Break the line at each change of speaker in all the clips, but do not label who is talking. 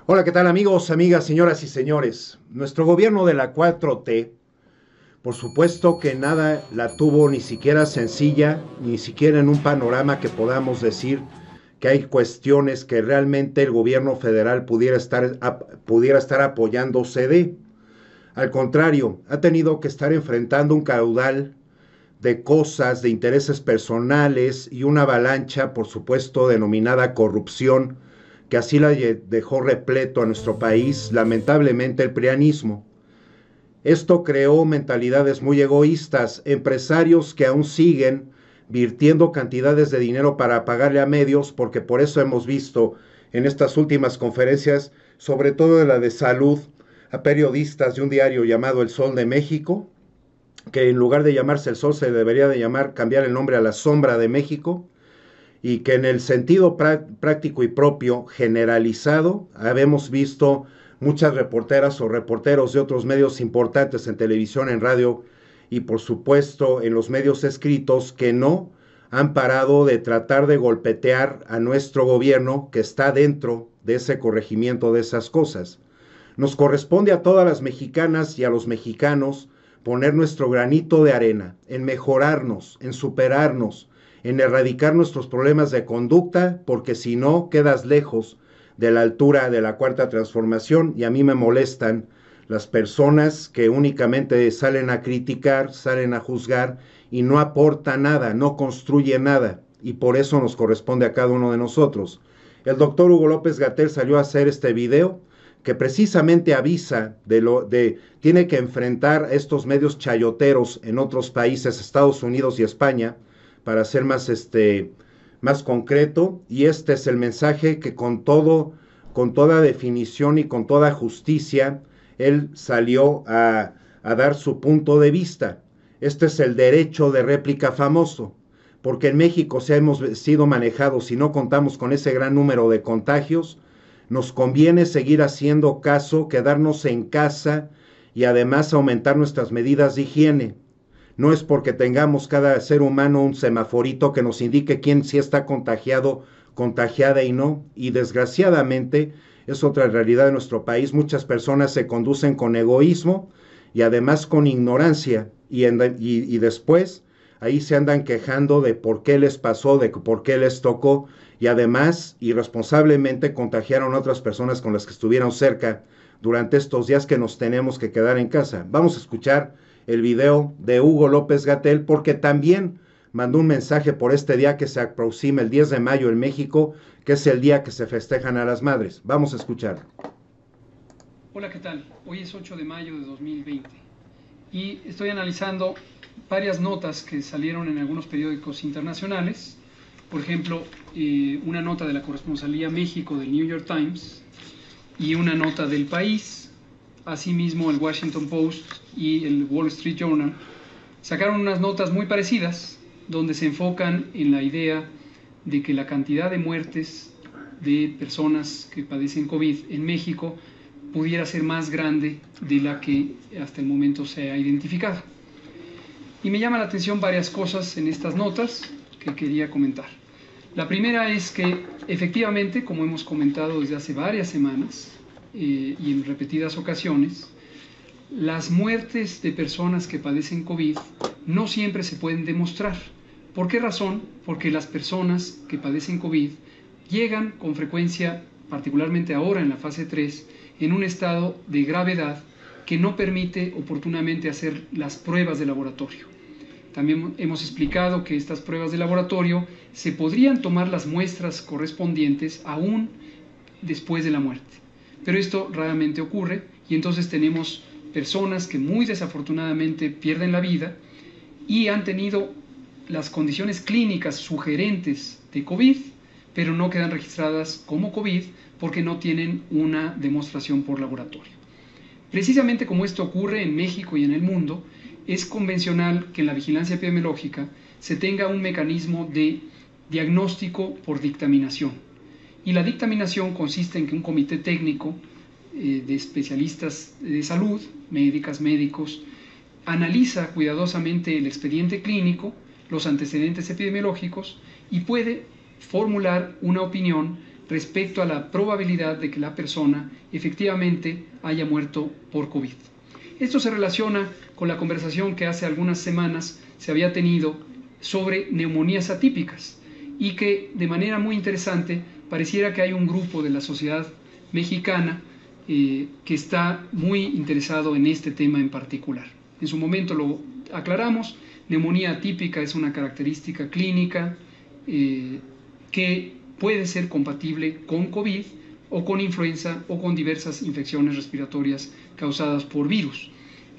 Hola, ¿qué tal amigos, amigas, señoras y señores? Nuestro gobierno de la 4T, por supuesto que nada la tuvo ni siquiera sencilla, ni siquiera en un panorama que podamos decir que hay cuestiones que realmente el gobierno federal pudiera estar apoyándose de. Al contrario, ha tenido que estar enfrentando un caudal de cosas, de intereses personales y una avalancha, por supuesto, denominada corrupción, que así la dejó repleto a nuestro país, lamentablemente, el prianismo. Esto creó mentalidades muy egoístas, empresarios que aún siguen virtiendo cantidades de dinero para pagarle a medios, porque por eso hemos visto en estas últimas conferencias, sobre todo de la de salud, a periodistas de un diario llamado El Sol de México, que en lugar de llamarse El Sol se debería de cambiar el nombre a La Sombra de México, y que en el sentido práctico y propio generalizado habemos visto muchas reporteras o reporteros de otros medios importantes en televisión, en radio y por supuesto en los medios escritos que no han parado de tratar de golpetear a nuestro gobierno que está dentro de ese corregimiento de esas cosas. Nos corresponde a todas las mexicanas y a los mexicanos poner nuestro granito de arena en mejorarnos, en superarnos, en erradicar nuestros problemas de conducta, porque si no quedas lejos de la altura de la cuarta transformación. Y a mí me molestan las personas que únicamente salen a criticar, salen a juzgar y no aportan nada, no construyen nada, y por eso nos corresponde a cada uno de nosotros. El doctor Hugo López Gatell salió a hacer este video que precisamente avisa tiene que enfrentar estos medios chayoteros en otros países, Estados Unidos y España, para ser más concreto, y este es el mensaje que con toda definición y con toda justicia, él salió a dar su punto de vista. Este es el derecho de réplica famoso, porque en México si hemos sido manejados y no contamos con ese gran número de contagios, nos conviene seguir haciendo caso, quedarnos en casa y además aumentar nuestras medidas de higiene. No es porque tengamos cada ser humano un semaforito que nos indique quién sí está contagiado, contagiada y no. Y desgraciadamente es otra realidad de nuestro país. Muchas personas se conducen con egoísmo y además con ignorancia. Y después ahí se andan quejando de por qué les pasó, de por qué les tocó. Y además irresponsablemente contagiaron a otras personas con las que estuvieron cerca durante estos días que nos tenemos que quedar en casa. Vamos a escuchar el video de Hugo López Gatell, porque también mandó un mensaje por este día que se aproxima el 10 de mayo en México, que es el día que se festejan a las madres. Vamos a escuchar.
Hola, ¿qué tal? Hoy es 8 de mayo de 2020 y estoy analizando varias notas que salieron en algunos periódicos internacionales. Por ejemplo, una nota de la Corresponsalía México del New York Times y una nota del País. Asimismo, el Washington Post y el Wall Street Journal sacaron unas notas muy parecidas donde se enfocan en la idea de que la cantidad de muertes de personas que padecen COVID en México pudiera ser más grande de la que hasta el momento se ha identificado. Y me llama la atención varias cosas en estas notas que quería comentar. La primera es que efectivamente, como hemos comentado desde hace varias semanas y en repetidas ocasiones, las muertes de personas que padecen COVID no siempre se pueden demostrar. ¿Por qué razón? Porque las personas que padecen COVID llegan con frecuencia, particularmente ahora en la fase 3, en un estado de gravedad que no permite oportunamente hacer las pruebas de laboratorio. También hemos explicado que estas pruebas de laboratorio se podrían tomar las muestras correspondientes aún después de la muerte. Pero esto raramente ocurre y entonces tenemos personas que muy desafortunadamente pierden la vida y han tenido las condiciones clínicas sugerentes de COVID, pero no quedan registradas como COVID porque no tienen una demostración por laboratorio. Precisamente como esto ocurre en México y en el mundo, es convencional que en la vigilancia epidemiológica se tenga un mecanismo de diagnóstico por dictaminación. Y la dictaminación consiste en que un comité técnico de especialistas de salud, médicas, médicos, analiza cuidadosamente el expediente clínico, los antecedentes epidemiológicos y puede formular una opinión respecto a la probabilidad de que la persona efectivamente haya muerto por COVID. Esto se relaciona con la conversación que hace algunas semanas se había tenido sobre neumonías atípicas y que de manera muy interesante pareciera que hay un grupo de la sociedad mexicana que está muy interesado en este tema en particular. En su momento lo aclaramos, neumonía atípica es una característica clínica que puede ser compatible con COVID o con influenza o con diversas infecciones respiratorias causadas por virus.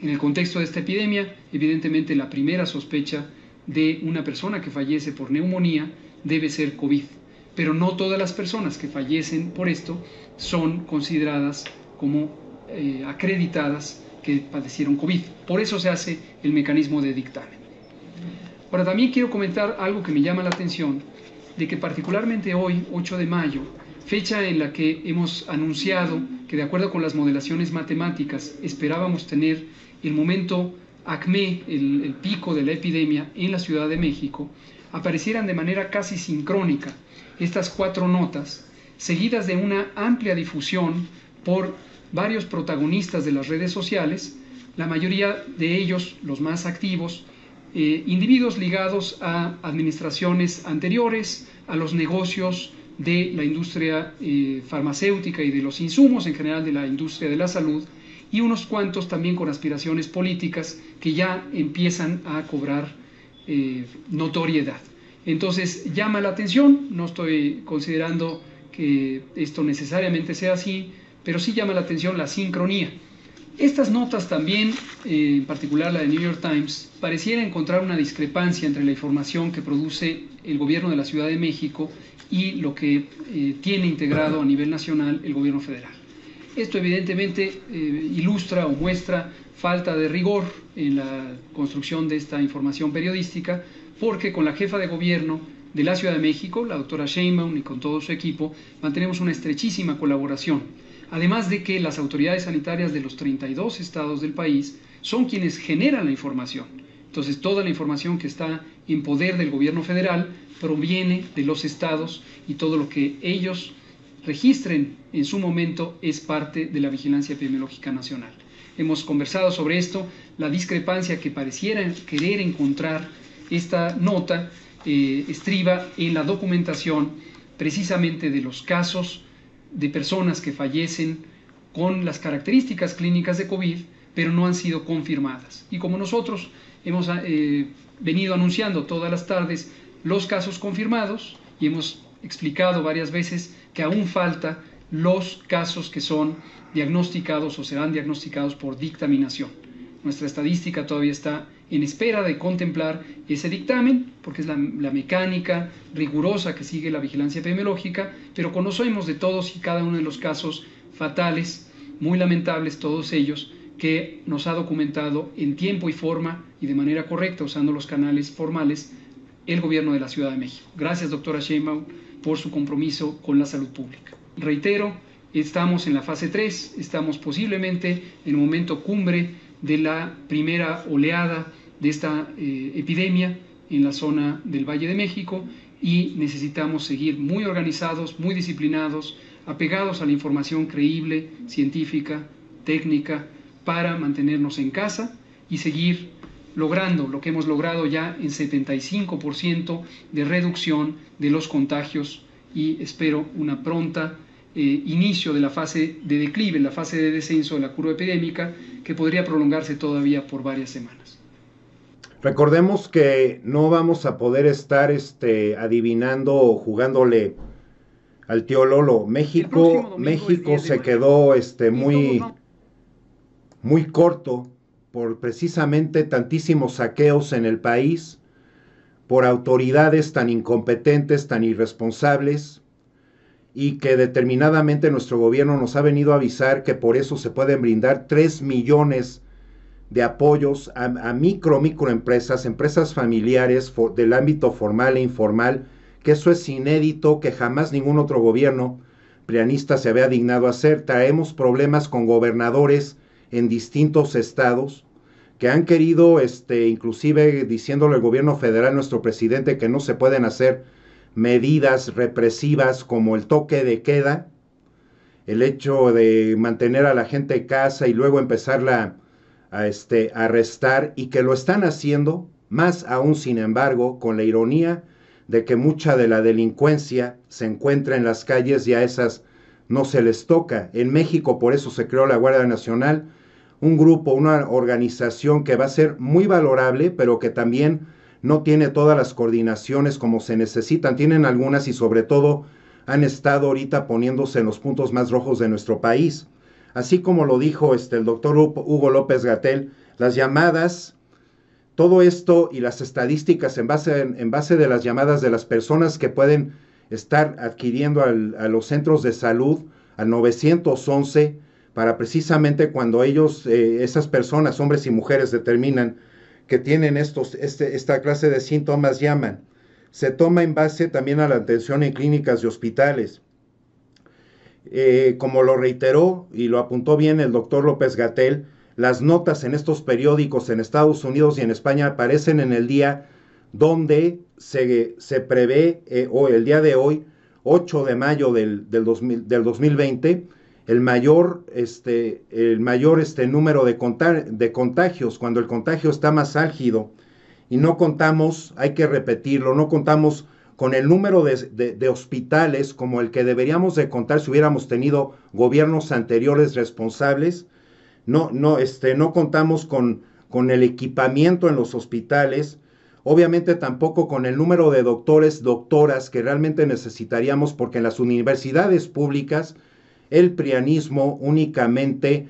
En el contexto de esta epidemia, evidentemente la primera sospecha de una persona que fallece por neumonía debe ser COVID, pero no todas las personas que fallecen por esto son consideradas como acreditadas que padecieron COVID. Por eso se hace el mecanismo de dictamen. Ahora también quiero comentar algo que me llama la atención, de que particularmente hoy, 8 de mayo, fecha en la que hemos anunciado que de acuerdo con las modelaciones matemáticas esperábamos tener el momento acme, el pico de la epidemia en la Ciudad de México, aparecieran de manera casi sincrónica estas 4 notas, seguidas de una amplia difusión por varios protagonistas de las redes sociales, la mayoría de ellos, los más activos, individuos ligados a administraciones anteriores, a los negocios de la industria farmacéutica y de los insumos en general de la industria de la salud, y unos cuantos también con aspiraciones políticas que ya empiezan a cobrar notoriedad. Entonces llama la atención, no estoy considerando que esto necesariamente sea así, pero sí llama la atención la sincronía. Estas notas también, en particular la de New York Times, pareciera encontrar una discrepancia entre la información que produce el gobierno de la Ciudad de México y lo que tiene integrado a nivel nacional el gobierno federal. Esto evidentemente ilustra o muestra falta de rigor en la construcción de esta información periodística, porque con la jefa de gobierno de la Ciudad de México, la doctora Sheinbaum, y con todo su equipo, mantenemos una estrechísima colaboración. Además de que las autoridades sanitarias de los 32 estados del país son quienes generan la información. Entonces, toda la información que está en poder del gobierno federal proviene de los estados y todo lo que ellos registren en su momento es parte de la vigilancia epidemiológica nacional. Hemos conversado sobre esto, la discrepancia que pareciera querer encontrar esta nota estriba en la documentación precisamente de los casos de personas que fallecen con las características clínicas de COVID, pero no han sido confirmadas. Y como nosotros hemos venido anunciando todas las tardes los casos confirmados y hemos explicado varias veces que aún falta los casos que son diagnosticados o serán diagnosticados por dictaminación. Nuestra estadística todavía está en espera de contemplar ese dictamen, porque es la mecánica rigurosa que sigue la vigilancia epidemiológica, pero conocemos de todos y cada uno de los casos fatales, muy lamentables todos ellos, que nos ha documentado en tiempo y forma y de manera correcta, usando los canales formales, el gobierno de la Ciudad de México. Gracias, doctora Sheinbaum, por su compromiso con la salud pública. Reitero, estamos en la fase 3, estamos posiblemente en el momento cumbre de la primera oleada de esta epidemia en la zona del Valle de México y necesitamos seguir muy organizados, muy disciplinados, apegados a la información creíble, científica, técnica, para mantenernos en casa y seguir logrando lo que hemos logrado ya en 75% de reducción de los contagios y espero una pronta inicio de la fase de declive, la fase de descenso de la curva epidémica, que podría prolongarse todavía por varias semanas.
Recordemos que no vamos a poder estar adivinando o jugándole al tío Lolo. México se quedó muy corto por precisamente tantísimos saqueos en el país, por autoridades tan incompetentes, tan irresponsables, y que determinadamente nuestro gobierno nos ha venido a avisar que por eso se pueden brindar 3 millones de apoyos a microempresas, empresas familiares del ámbito formal e informal, que eso es inédito, que jamás ningún otro gobierno prianista se había dignado a hacer. Traemos problemas con gobernadores en distintos estados que han querido, inclusive diciéndole al gobierno federal, nuestro presidente, que no se pueden hacer medidas represivas como el toque de queda, el hecho de mantener a la gente en casa y luego empezarla a arrestar, y que lo están haciendo, más aún sin embargo, con la ironía de que mucha de la delincuencia se encuentra en las calles y a esas no se les toca. En México por eso se creó la Guardia Nacional, un grupo, una organización que va a ser muy valorable, pero que también no tiene todas las coordinaciones como se necesitan. Tienen algunas y sobre todo han estado ahorita poniéndose en los puntos más rojos de nuestro país. Así como lo dijo el doctor Hugo López-Gatell, las llamadas, todo esto y las estadísticas en base de las llamadas de las personas que pueden estar adquiriendo a los centros de salud, al 911, para precisamente cuando ellos, esas personas, hombres y mujeres, determinan que tienen esta clase de síntomas, llaman. Se toma en base también a la atención en clínicas y hospitales. Como lo reiteró y lo apuntó bien el doctor López-Gatell, las notas en estos periódicos en Estados Unidos y en España aparecen en el día donde se prevé, o el día de hoy, 8 de mayo del 2020, el mayor número de contagios, cuando el contagio está más álgido, y no contamos, hay que repetirlo, no contamos con el número de hospitales como el que deberíamos de contar si hubiéramos tenido gobiernos anteriores responsables. No contamos con el equipamiento en los hospitales, obviamente tampoco con el número de doctores, doctoras que realmente necesitaríamos, porque en las universidades públicas el prianismo únicamente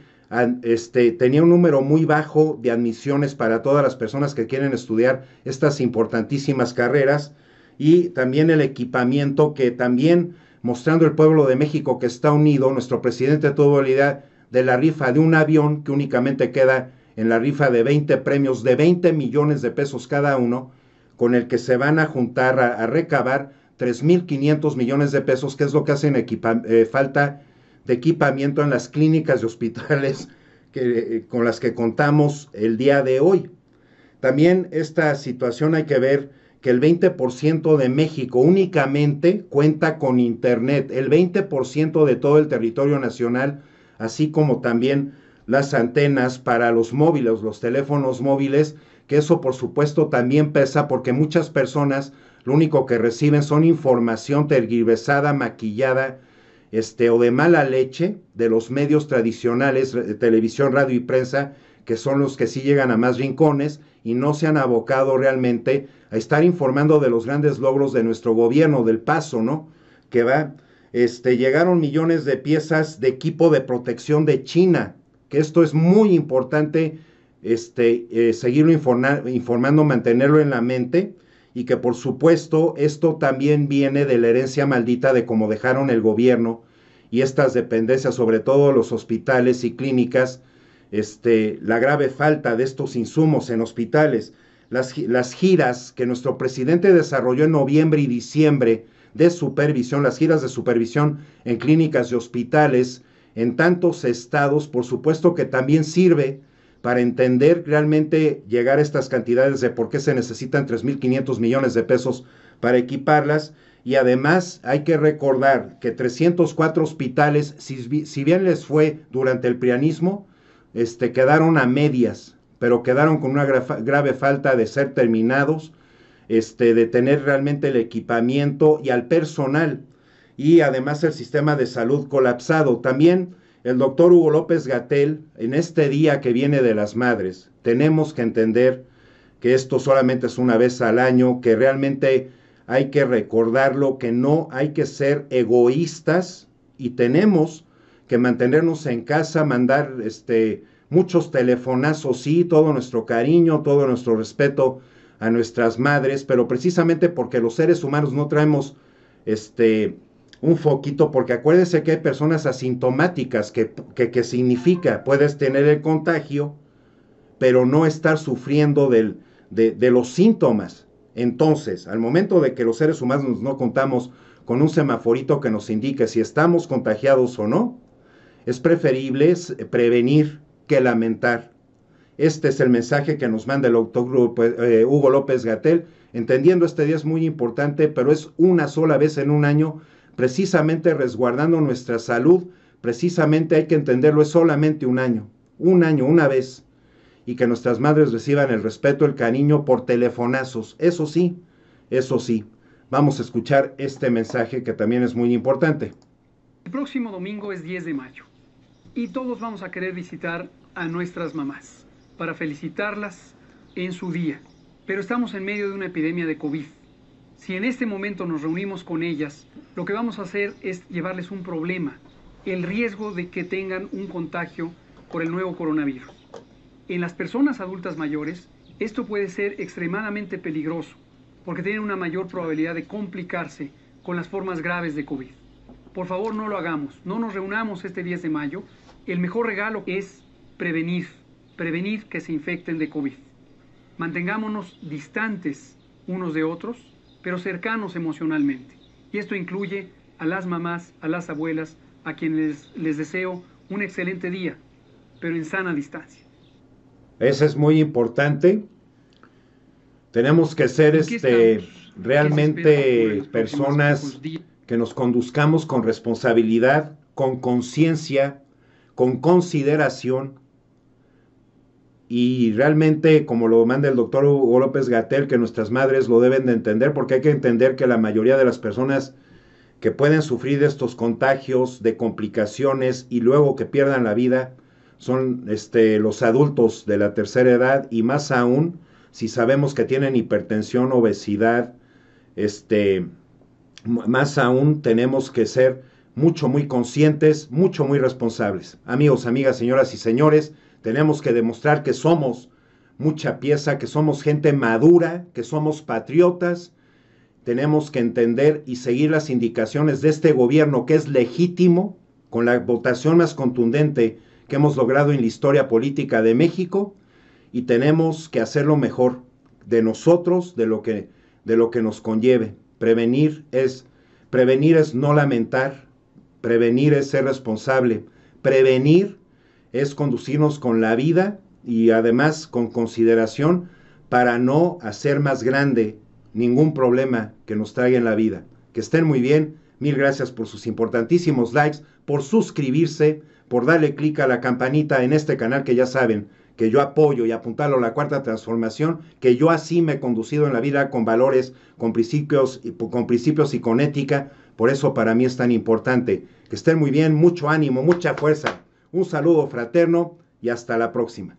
tenía un número muy bajo de admisiones para todas las personas que quieren estudiar estas importantísimas carreras, y también el equipamiento que también, mostrando el pueblo de México que está unido, nuestro presidente tuvo la idea de la rifa de un avión que únicamente queda en la rifa de 20 premios de 20 millones de pesos cada uno, con el que se van a juntar a recabar 3.500 millones de pesos, que es lo que hacen falta de equipamiento en las clínicas y hospitales con las que contamos el día de hoy. También esta situación hay que ver que el 20% de México únicamente cuenta con internet, el 20% de todo el territorio nacional, así como también las antenas para los móviles, los teléfonos móviles, que eso por supuesto también pesa, porque muchas personas lo único que reciben son información tergiversada, maquillada, o de mala leche de los medios tradicionales, televisión, radio y prensa, que son los que sí llegan a más rincones y no se han abocado realmente a estar informando de los grandes logros de nuestro gobierno, del paso, ¿no? Que va, llegaron millones de piezas de equipo de protección de China, que esto es muy importante, seguirlo informando, mantenerlo en la mente, y que por supuesto esto también viene de la herencia maldita de cómo dejaron el gobierno y estas dependencias, sobre todo los hospitales y clínicas, la grave falta de estos insumos en hospitales, las giras que nuestro presidente desarrolló en noviembre y diciembre de supervisión, las giras de supervisión en clínicas y hospitales en tantos estados, por supuesto que también sirve para entender realmente llegar a estas cantidades de por qué se necesitan 3.500 millones de pesos para equiparlas. Y además hay que recordar que 304 hospitales, si bien les fue durante el prianismo, quedaron a medias, pero quedaron con una grave falta de ser terminados, de tener realmente el equipamiento y al personal, y además el sistema de salud colapsado. También el doctor Hugo López-Gatell, en este día que viene de las madres, tenemos que entender que esto solamente es una vez al año, que realmente hay que recordarlo, que no hay que ser egoístas y tenemos que mantenernos en casa, mandar muchos telefonazos, sí, todo nuestro cariño, todo nuestro respeto a nuestras madres, pero precisamente porque los seres humanos no traemos un foquito, porque acuérdense que hay personas asintomáticas, que significa, puedes tener el contagio, pero no estar sufriendo de los síntomas. Entonces, al momento de que los seres humanos no contamos con un semaforito que nos indique si estamos contagiados o no, es preferible prevenir que lamentar. Este es el mensaje que nos manda el doctor Hugo López-Gatell. Entendiendo este día es muy importante, pero es una sola vez en un año, precisamente resguardando nuestra salud. Precisamente hay que entenderlo, es solamente un año, una vez. Y que nuestras madres reciban el respeto, el cariño por telefonazos. Eso sí. Vamos a escuchar este mensaje que también es muy importante.
El próximo domingo es 10 de mayo y todos vamos a querer visitar a nuestras mamás para felicitarlas en su día. Pero estamos en medio de una epidemia de COVID. Si en este momento nos reunimos con ellas, lo que vamos a hacer es llevarles un problema, el riesgo de que tengan un contagio por el nuevo coronavirus. En las personas adultas mayores, esto puede ser extremadamente peligroso, porque tienen una mayor probabilidad de complicarse con las formas graves de COVID. Por favor, no lo hagamos, no nos reunamos este 10 de mayo. El mejor regalo es prevenir que se infecten de COVID. Mantengámonos distantes unos de otros, pero cercanos emocionalmente. Y esto incluye a las mamás, a las abuelas, a quienes les deseo un excelente día, pero en sana distancia.
Eso es muy importante. Tenemos que ser realmente personas que nos conduzcamos con responsabilidad, con conciencia, con consideración. Y realmente, como lo manda el doctor Hugo López-Gatell, que nuestras madres lo deben de entender, porque hay que entender que la mayoría de las personas que pueden sufrir de estos contagios, de complicaciones y luego que pierdan la vida, son los adultos de la tercera edad, y más aún si sabemos que tienen hipertensión, obesidad, más aún tenemos que ser muy conscientes, muy responsables. Amigos, amigas, señoras y señores, tenemos que demostrar que somos mucha pieza, que somos gente madura, que somos patriotas. Tenemos que entender y seguir las indicaciones de este gobierno que es legítimo, con la votación más contundente que hemos logrado en la historia política de México, y tenemos que hacerlo mejor de nosotros, de lo que nos conlleve. Prevenir es no lamentar, prevenir es ser responsable, prevenir es conducirnos con la vida y además con consideración para no hacer más grande ningún problema que nos traiga en la vida. Que estén muy bien, mil gracias por sus importantísimos likes, por suscribirse, por darle clic a la campanita en este canal que ya saben que yo apoyo y apuntalo a la cuarta transformación, que yo así me he conducido en la vida con valores, con principios y con ética. Por eso para mí es tan importante. Que estén muy bien, mucho ánimo, mucha fuerza. Un saludo fraterno y hasta la próxima.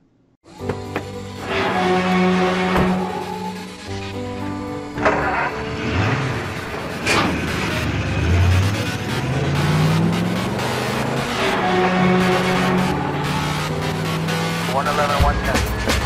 One 11, 110.